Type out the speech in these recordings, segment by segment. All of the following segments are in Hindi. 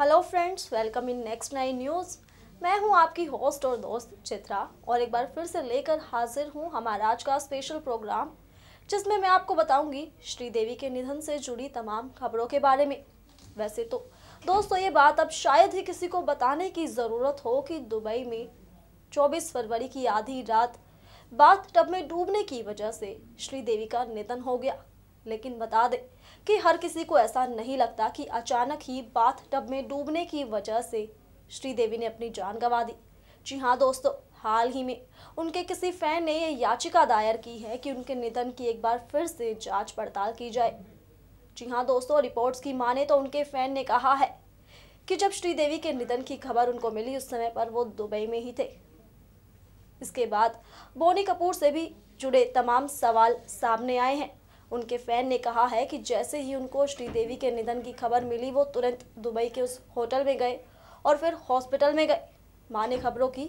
Hello friends, welcome in next 9 news. मैं हूं आपकी होस्ट और दोस्त चित्रा और एक बार फिर से लेकर हाजिर हूं हमारा आज का स्पेशल प्रोग्राम, जिसमें मैं आपको बताऊंगी श्रीदेवी के निधन से जुड़ी तमाम खबरों के बारे में। वैसे तो दोस्तों, ये बात अब शायद ही किसी को बताने की ज़रूरत हो कि दुबई में 24 फरवरी की आधी रात बाथटब में डूबने की वजह से श्रीदेवी का निधन हो गया। लेकिन बता दें कि हर किसी को ऐसा नहीं लगता कि अचानक ही बाथटब में डूबने की वजह से श्रीदेवी ने अपनी जान गंवा दी। जी हाँ दोस्तों, हाल ही में उनके किसी फैन ने ये याचिका दायर की है कि उनके निधन की एक बार फिर से जांच पड़ताल की जाए। जी हाँ दोस्तों, रिपोर्ट्स की माने तो उनके फैन ने कहा है कि जब श्रीदेवी के निधन की खबर उनको मिली उस समय पर वो दुबई में ही थे। इसके बाद बोनी कपूर से भी जुड़े तमाम सवाल सामने आए हैं। उनके फैन ने कहा है कि जैसे ही उनको श्रीदेवी के निधन की खबर मिली वो तुरंत दुबई के उस होटल में गए और फिर हॉस्पिटल में गए। माने खबरों की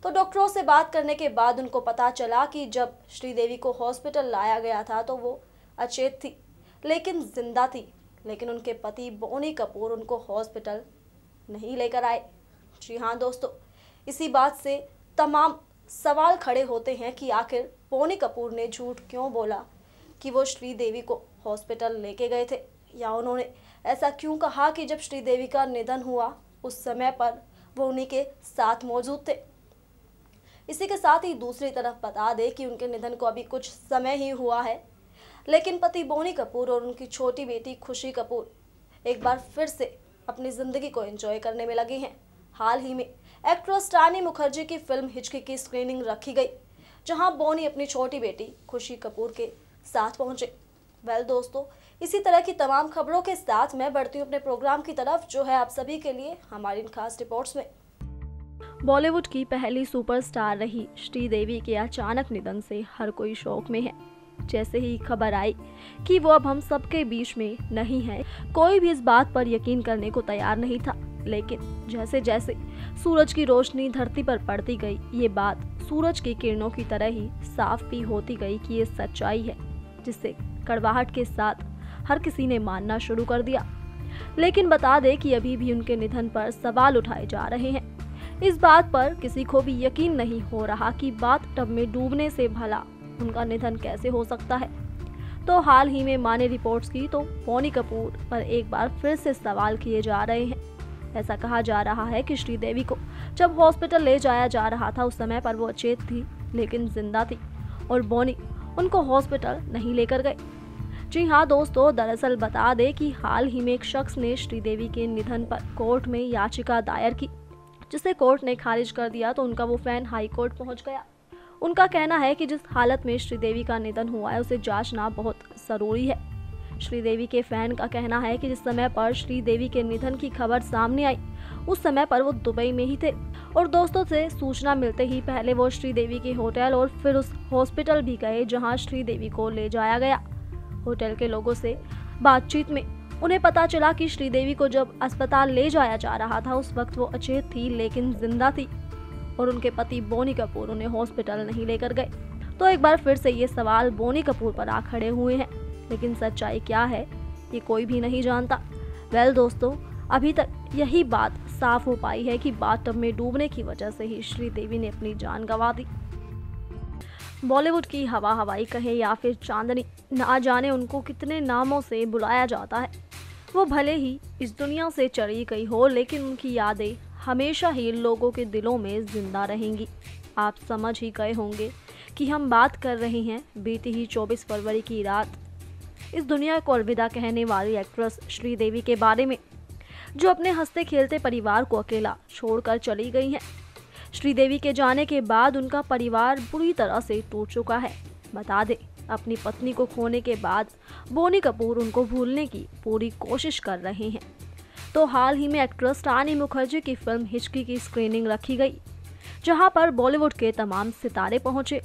तो डॉक्टरों से बात करने के बाद उनको पता चला कि जब श्रीदेवी को हॉस्पिटल लाया गया था तो वो अचेत थी लेकिन जिंदा थी। लेकिन उनके पति बोनी कपूर उनको हॉस्पिटल नहीं लेकर आए। जी हाँ दोस्तों, इसी बात से तमाम सवाल खड़े होते हैं कि आखिर बोनी कपूर ने झूठ क्यों बोला कि वो श्रीदेवी को हॉस्पिटल लेके गए थे, या उन्होंने ऐसा क्यों कहा कि जब श्रीदेवी का निधन हुआ उस समय पर वो उन्हीं के साथ मौजूद थे। इसी के साथ ही दूसरी तरफ बता दें कि उनके निधन को अभी कुछ समय ही हुआ है, लेकिन पति बोनी कपूर और उनकी छोटी बेटी खुशी कपूर एक बार फिर से अपनी ज़िंदगी को एंजॉय करने में लगी हैं। हाल ही में एक्ट्रेस रानी मुखर्जी की फिल्म हिचकी की स्क्रीनिंग रखी गई, जहां बोनी अपनी छोटी बेटी खुशी कपूर के साथ पहुंचे। वेल दोस्तों, इसी तरह की तमाम खबरों के साथ मैं बढ़ती हूँ अपने प्रोग्राम की तरफ, जो है आप सभी के लिए हमारी इन खास रिपोर्ट्स में। बॉलीवुड की पहली सुपरस्टार रही श्रीदेवी के अचानक निधन से हर कोई शौक में है। जैसे ही खबर आई कि वो अब हम सबके बीच में नहीं है, कोई भी इस बात पर यकीन करने को तैयार नहीं था। लेकिन जैसे जैसे सूरज की रोशनी धरती पर पड़ती गई, ये बात सूरज की किरणों की तरह ही साफ भी होती गई कि ये सच्चाई है, जिसे कड़वाहट के साथ हर किसी ने मानना शुरू कर दिया। लेकिन बता दें कि अभी भी उनके निधन पर सवाल उठाए जा रहे हैं। इस बात पर किसी को भी यकीन नहीं हो रहा कि बाथटब में डूबने से भला उनका निधन कैसे हो सकता है। तो हाल ही में माने रिपोर्ट्स की तो बोनी कपूर पर एक बार फिर से सवाल किए जा रहे हैं। ऐसा कहा जा रहा है कि श्रीदेवी को जब हॉस्पिटल ले जाया जा रहा था उस समय पर वो अचेत थी लेकिन जिंदा थी और बोनी उनको हॉस्पिटल नहीं लेकर गए। जी हाँ दोस्तों, दरअसल बता दें कि हाल ही में एक शख्स ने श्रीदेवी के निधन पर कोर्ट में याचिका दायर की, जिसे कोर्ट ने खारिज कर दिया तो उनका वो फैन हाई कोर्ट पहुंच गया। उनका कहना है कि जिस हालत में श्रीदेवी का निधन हुआ है उसे जांचना बहुत जरूरी है। श्रीदेवी के फैन का कहना है कि जिस समय पर श्रीदेवी के निधन की खबर सामने आई उस समय पर वो दुबई में ही थे और दोस्तों से सूचना मिलते ही पहले वो श्रीदेवी के होटल और फिर उस हॉस्पिटल भी गए जहां श्रीदेवी को ले जाया गया। होटल के लोगों से बातचीत में उन्हें पता चला कि श्रीदेवी को जब अस्पताल ले जाया जा रहा था उस वक्त वो अचेत थी लेकिन जिंदा थी और उनके पति बोनी कपूर उन्हें हॉस्पिटल नहीं लेकर गए। तो एक बार फिर से ये सवाल बोनी कपूर पर आ खड़े हुए हैं, लेकिन सच्चाई क्या है ये कोई भी नहीं जानता। वेल दोस्तों, अभी तक यही बात साफ हो पाई है कि बाथटब में डूबने की वजह से ही श्रीदेवी ने अपनी जान गंवा दी। बॉलीवुड की हवा हवाई कहे या फिर चांदनी, ना जाने उनको कितने नामों से बुलाया जाता है। वो भले ही इस दुनिया से चली गई हो लेकिन उनकी यादें हमेशा ही लोगों के दिलों में जिंदा रहेंगी। आप समझ ही गए होंगे कि हम बात कर रहे हैं बीती ही 24 फरवरी की रात इस दुनिया को अलविदा कहने वाली एक्ट्रेस श्रीदेवी के बारे में, जो अपने हंसते खेलते परिवार को अकेला छोड़कर चली गई हैं। श्रीदेवी के जाने के बाद उनका परिवार बुरी तरह से टूट चुका है। बता दें, अपनी पत्नी को खोने के बाद बोनी कपूर उनको भूलने की पूरी कोशिश कर रहे हैं। तो हाल ही में एक्ट्रेस रानी मुखर्जी की फिल्म हिचकी की स्क्रीनिंग रखी गई, जहां पर बॉलीवुड के तमाम सितारे पहुंचे।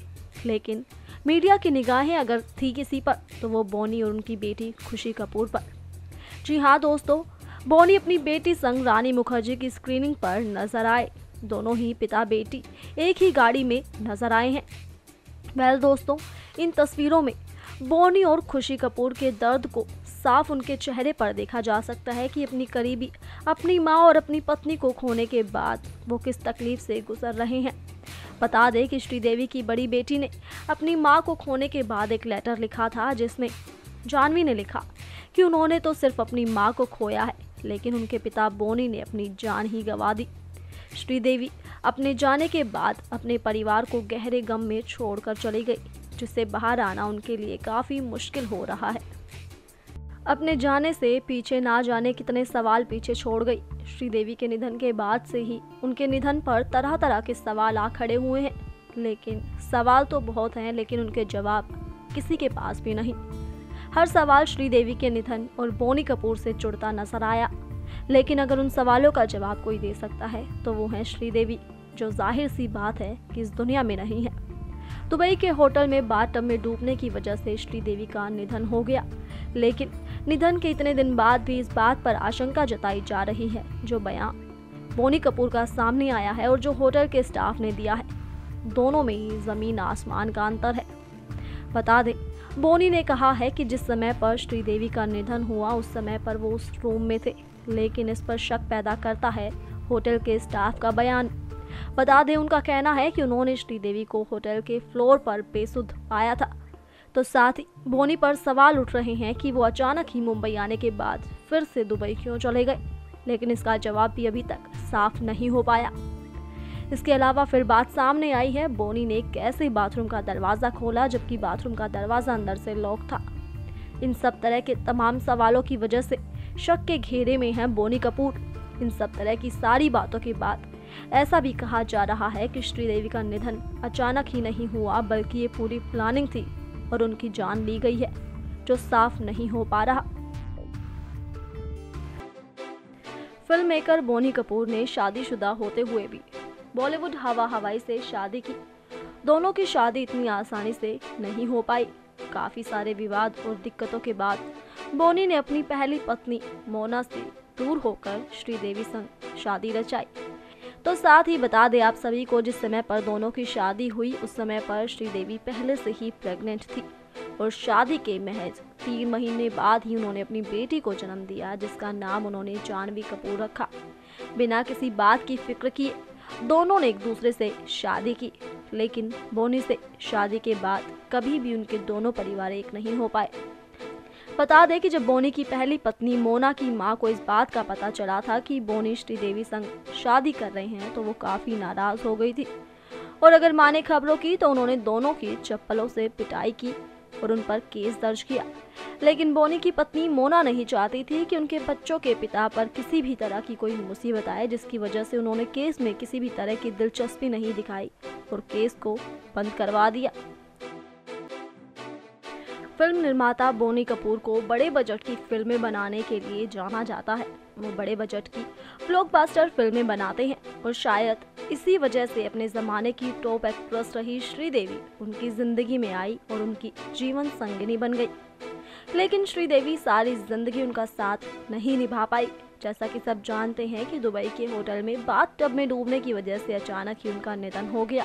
लेकिन मीडिया की निगाहें अगर थी किसी पर तो वो बोनी और उनकी बेटी खुशी कपूर पर। जी हाँ दोस्तों, बोनी अपनी बेटी संग रानी मुखर्जी की स्क्रीनिंग पर नजर आए। दोनों ही पिता बेटी एक ही गाड़ी में नजर आए हैं। वेल दोस्तों, इन तस्वीरों में बोनी और खुशी कपूर के दर्द को साफ उनके चेहरे पर देखा जा सकता है कि अपनी करीबी अपनी मां और अपनी पत्नी को खोने के बाद वो किस तकलीफ से गुजर रहे हैं। बता दें कि श्रीदेवी की बड़ी बेटी ने अपनी मां को खोने के बाद एक लेटर लिखा था, जिसमें जाह्नवी ने लिखा कि उन्होंने तो सिर्फ अपनी मां को खोया है, लेकिन उनके पिता बोनी ने अपनी जान ही गंवा दी। श्रीदेवी अपने जाने के बाद अपने परिवार को गहरे गम में छोड़कर चली गई, जिससे बाहर आना उनके लिए काफ़ी मुश्किल हो रहा है। अपने जाने से पीछे ना जाने कितने सवाल पीछे छोड़ गई। श्रीदेवी के निधन के बाद से ही उनके निधन पर तरह तरह के सवाल आ खड़े हुए हैं, लेकिन सवाल तो बहुत हैं, लेकिन उनके जवाब किसी के पास भी नहीं। हर सवाल श्रीदेवी के निधन और बोनी कपूर से जुड़ता नजर आया, लेकिन अगर उन सवालों का जवाब कोई दे सकता है तो वो है श्रीदेवी, जो जाहिर सी बात है कि इस दुनिया में नहीं है। दुबई के होटल में बाथटब में डूबने की वजह से श्रीदेवी का निधन हो गया, लेकिन निधन के इतने दिन बाद भी इस बात पर आशंका जताई जा रही है, जो बयान बोनी कपूर का सामने आया है और जो होटल के स्टाफ ने दिया है, दोनों में ही जमीन आसमान का अंतर है। बता दें, बोनी ने कहा है कि जिस समय पर श्रीदेवी का निधन हुआ उस समय पर वो उस रूम में थे, लेकिन इस पर शक पैदा करता है होटल के स्टाफ का बयान। बता दें, उनका कहना है कि उन्होंने श्रीदेवी को होटल के फ्लोर पर बेसुध पाया था। तो साथ ही बोनी पर सवाल उठ रहे हैं कि वो अचानक ही मुंबई आने के बाद फिर से दुबई क्यों चले गए, लेकिन इसका जवाब भी अभी तक साफ नहीं हो पाया। इसके अलावा फिर बात सामने आई है बोनी ने कैसे बाथरूम का दरवाजा खोला, जबकि बाथरूम का दरवाजा अंदर से लॉक था। इन सब तरह के तमाम सवालों की वजह से शक के घेरे में है बोनी कपूर। इन सब तरह की सारी बातों के बाद ऐसा भी कहा जा रहा है कि श्रीदेवी का निधन अचानक ही नहीं हुआ, बल्कि ये पूरी प्लानिंग थी और उनकी जान ली गई है, जो साफ नहीं हो पा रहा। फिल्म मेकर बोनी कपूर ने शादीशुदा होते हुए भी बॉलीवुड हवा हवाई से शादी की। दोनों की शादी इतनी आसानी से नहीं हो पाई। काफी सारे विवाद और दिक्कतों के बाद बोनी ने अपनी पहली पत्नी मोना से दूर होकर श्रीदेवी संग शादी रचाई। तो साथ ही बता दें आप सभी को, जिस समय पर दोनों की शादी हुई उस समय पर श्रीदेवी पहले से ही प्रेग्नेंट थी और शादी के महज 3 महीने बाद ही उन्होंने अपनी बेटी को जन्म दिया, जिसका नाम उन्होंने जाह्नवी कपूर रखा। बिना किसी बात की फिक्र किए दोनों ने एक दूसरे से शादी की, लेकिन बोनी से शादी के बाद कभी भी उनके दोनों परिवार एक नहीं हो पाए। बता दें कि जब बोनी की पहली पत्नी मोना की मां को इस बात का पता चला था कि बोनी श्रीदेवी संग शादी कर रहे हैं, तो वो काफी नाराज हो गई थी और अगर माने खबरों की तो उन्होंने दोनों की चप्पलों से पिटाई की और उन पर केस दर्ज किया। लेकिन बोनी की पत्नी मोना नहीं चाहती थी कि उनके बच्चों के पिता पर किसी भी तरह की कोई मुसीबत आए, जिसकी वजह से उन्होंने केस में किसी भी तरह की दिलचस्पी नहीं दिखाई और केस को बंद करवा दिया। फिल्म निर्माता बोनी कपूर को बड़े बजट की फिल्में बनाने के लिए जाना जाता है। वो बड़े बजट की ब्लॉकबस्टर फिल्में बनाते हैं और शायद इसी वजह से अपने ज़माने की टॉप एक्ट्रेस रही श्रीदेवी उनकी ज़िंदगी में आई और उनकी जीवन संगिनी बन गई। लेकिन श्रीदेवी सारी जिंदगी उनका साथ नहीं निभा पाई। जैसा कि सब जानते हैं कि दुबई के होटल में बाथटब में डूबने की वजह से अचानक ही उनका निधन हो गया।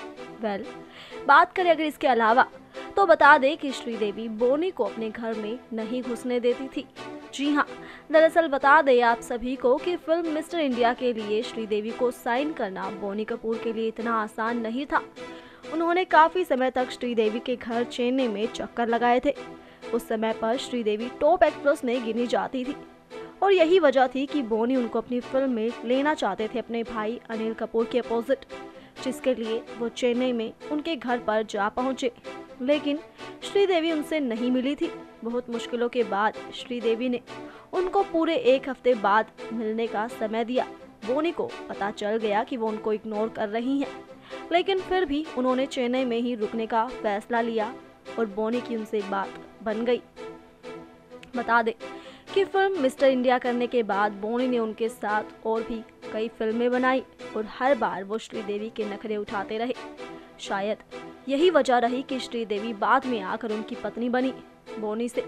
बात करें अगर इसके अलावा तो बता दें कि श्रीदेवी बोनी को अपने घर में नहीं घुसने देती थी। जी हाँ, दरअसल बता दें आप सभी को कि फिल्म मिस्टर इंडिया के लिए श्रीदेवी को साइन करना बोनी कपूर के लिए इतना आसान नहीं था। उन्होंने काफी समय तक श्रीदेवी के घर चेन्नई में चक्कर लगाए थे। उस समय पर श्रीदेवी टॉप एक्ट्रेस में गिनी जाती थी और यही वजह थी कि बोनी उनको अपनी फिल्म में लेना चाहते थे अपने भाई अनिल कपूर के अपोजिट, जिसके लिए वो चेन्नई में उनके घर पर जा पहुंचे। लेकिन श्रीदेवी उनसे नहीं मिली थी। बहुत मुश्किलों के बाद श्रीदेवी ने उनको पूरे 1 हफ्ते बाद मिलने का समय दिया। बोनी को पता चल गया कि वो उनको इग्नोर कर रही हैं, लेकिन फिर भी उन्होंने चेन्नई में ही रुकने का फैसला लिया और बोनी की उनसे बात बन गई। बता दें कि फिल्म मिस्टर इंडिया करने के बाद बोनी ने उनके साथ और भी कई फिल्में बनाई और हर बार वो श्रीदेवी के नखरे उठाते रहे। शायद यही वजह रही कि श्रीदेवी बाद में आकर उनकी पत्नी बनी। बोनी से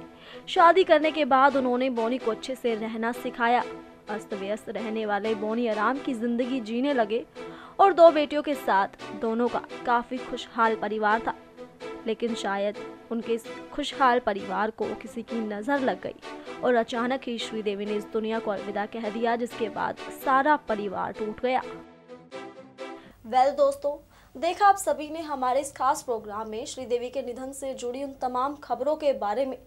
शादी करने के बाद उन्होंने बोनी को अच्छे से रहना सिखाया। अस्त व्यस्त रहने वाले बोनी आराम की जिंदगी जीने लगे और 2 बेटियों के साथ दोनों का काफी खुशहाल परिवार था। लेकिन शायद उनके इस खुशहाल परिवार को किसी की नज़र लग गई और अचानक ही श्रीदेवी ने इस दुनिया को अलविदा कह दिया, जिसके बाद सारा परिवार टूट गया। दोस्तों, देखा आप सभी ने हमारे इस खास प्रोग्राम में श्रीदेवी के निधन से जुड़ी उन तमाम खबरों के बारे में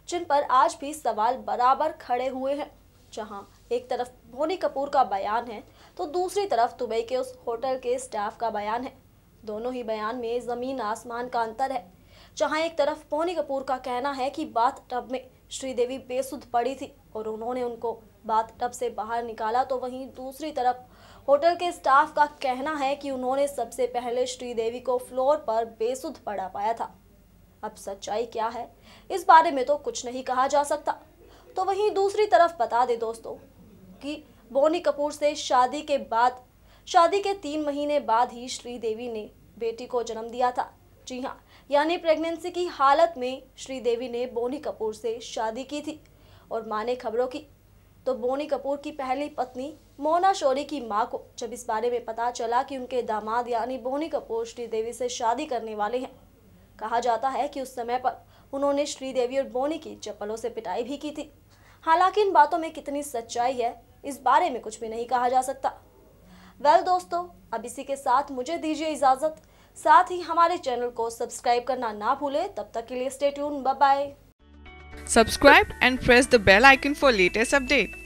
जिन पर आज भी सवाल बराबर खड़े हुए हैं। जहां एक तरफ बोनी कपूर का बयान है तो दूसरी तरफ दुबई के उस होटल के स्टाफ का बयान है। दोनों ही बयान में जमीन आसमान का अंतर है। जहां एक तरफ बोनी कपूर का कहना है कि बाथ टब में श्रीदेवी बेसुध पड़ी थी और उन्होंने उनको बाथ टब से बाहर निकाला, तो वहीं दूसरी तरफ होटल के स्टाफ का कहना है कि उन्होंने सबसे पहले श्रीदेवी को फ्लोर पर बेसुध पड़ा पाया था। अब सच्चाई क्या है, इस बारे में तो कुछ नहीं कहा जा सकता। तो वहीं दूसरी तरफ बता दे दोस्तों कि बोनी कपूर से शादी के 3 महीने बाद ही श्रीदेवी ने बेटी को जन्म दिया था। जी हाँ, यानी प्रेगनेंसी की हालत में श्रीदेवी ने बोनी कपूर से शादी की थी। और माने खबरों की तो बोनी कपूर की पहली पत्नी मोना शौरी की मां को जब इस बारे में पता चला कि उनके दामाद यानी बोनी कपूर श्रीदेवी से शादी करने वाले हैं, कहा जाता है कि उस समय पर उन्होंने श्रीदेवी और बोनी की चप्पलों से पिटाई भी की थी। हालांकि इन बातों में कितनी सच्चाई है, इस बारे में कुछ भी नहीं कहा जा सकता। दोस्तों, अब इसी के साथ मुझे दीजिए इजाजत। साथ ही हमारे चैनल को सब्सक्राइब करना ना भूलें। तब तक के लिए stay tune, bye bye. Subscribe and press the bell icon for latest updates.